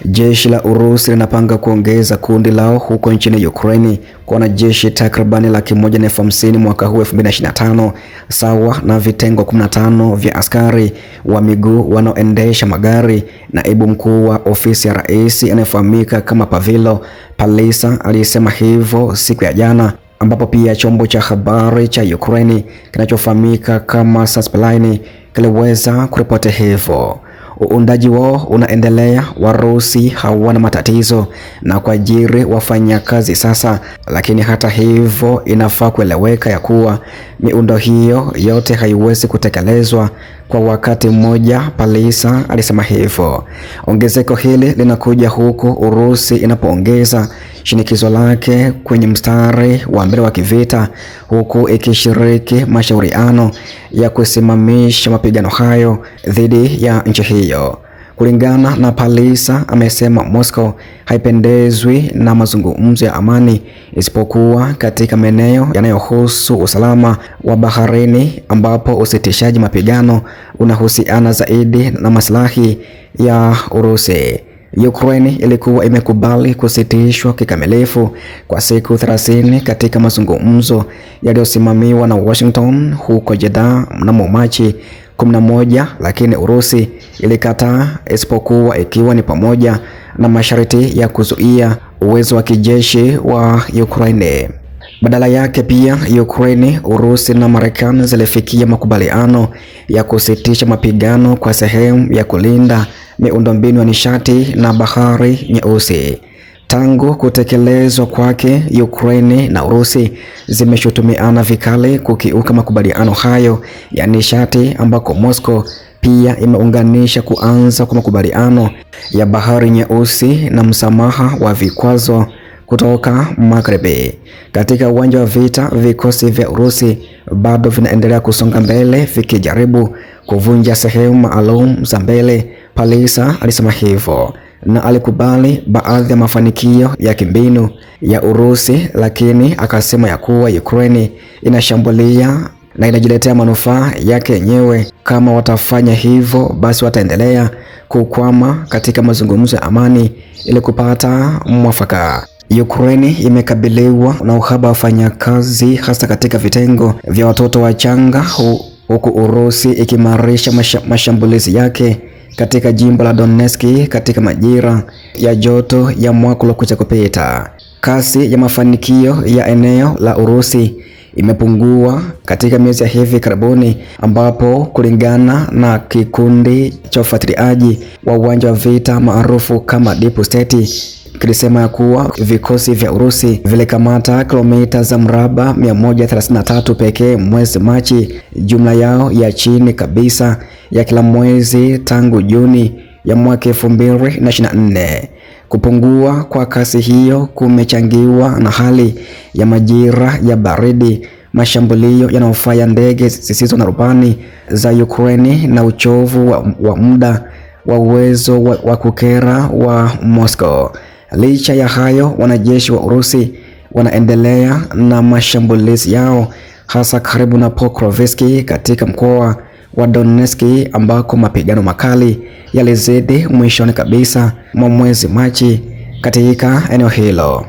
Jeshi la Urusi linapanga kuongeza kundi lao huko nchini Ukraine kwa wanajeshi takribani 150,000 mwaka huu 2025, sawa na vitengo 15 vya askari wa miguu wanaoendesha magari. Naibu mkuu wa ofisi ya rais anayefahamika kama Pavilo Palisa alisema hivyo siku ya jana, ambapo pia chombo cha habari cha Ukraine kinachofahamika kama Sputnik kiliweza kuripoti hivyo. Uundaji wao unaendelea. Warusi hawana matatizo na kuajiri wafanyakazi sasa, lakini hata hivyo inafaa kueleweka ya kuwa miundo hiyo yote haiwezi kutekelezwa kwa wakati mmoja, Palisa alisema hivyo. Ongezeko hili linakuja huku Urusi inapoongeza shinikizo lake kwenye mstari wa mbele wa kivita, huku ikishiriki mashauriano ya kusimamisha mapigano hayo dhidi ya nchi hiyo. Kulingana na Palisa, amesema Moscow haipendezwi na mazungumzo ya amani isipokuwa katika maeneo yanayohusu usalama wa baharini, ambapo usitishaji mapigano unahusiana zaidi na maslahi ya Urusi. Ukraine ilikuwa imekubali kusitishwa kikamilifu kwa siku 30 katika mazungumzo yaliyosimamiwa na Washington huko Jeddah mnamo Machi 11, lakini Urusi ilikataa, isipokuwa ikiwa ni pamoja na masharti ya kuzuia uwezo wa kijeshi wa Ukraine. Badala yake pia Ukraine, Urusi na Marekani zilifikia makubaliano ya kusitisha mapigano kwa sehemu ya kulinda miundombinu ya nishati na Bahari Nyeusi. Tangu kutekelezwa kwake, Ukraine na Urusi zimeshutumiana vikali kukiuka makubaliano hayo ya nishati, ambako Moscow pia imeunganisha kuanza kwa makubaliano ya Bahari Nyeusi na msamaha wa vikwazo kutoka Magharibi. Katika uwanja wa vita, vikosi vya Urusi bado vinaendelea kusonga mbele vikijaribu kuvunja sehemu maalum za mbele, Palisa alisema hivyo, na alikubali baadhi ya mafanikio ya kimbinu ya Urusi, lakini akasema ya kuwa Ukraine inashambulia na inajiletea manufaa yake yenyewe. Kama watafanya hivyo, basi wataendelea kukwama katika mazungumzo ya amani ili kupata mwafaka. Ukraine imekabiliwa na uhaba wa wafanyakazi hasa katika vitengo vya watoto wachanga, huku Urusi ikimarisha mashambulizi yake katika jimbo la Donetsk katika majira ya joto ya mwaka uliokwisha kupita. Kasi ya mafanikio ya eneo la Urusi imepungua katika miezi ya hivi karibuni, ambapo kulingana na kikundi cha ufuatiliaji wa uwanja wa vita maarufu kama Deep State kilisema ya kuwa vikosi vya Urusi vilikamata kilomita za mraba 133 pekee mwezi Machi, jumla yao ya chini kabisa ya kila mwezi tangu Juni ya mwaka 2024. Kupungua kwa kasi hiyo kumechangiwa na hali ya majira ya baridi, mashambulio yanayofanya ndege zisizo na rubani za Ukraine na uchovu wa muda wa uwezo wa kukera wa Moscow. Licha ya hayo, wanajeshi wa Urusi wanaendelea na mashambulizi yao hasa karibu na Pokrovsk katika mkoa wa Donetsk, ambako mapigano makali yalizidi mwishoni kabisa mwa mwezi Machi katika eneo hilo.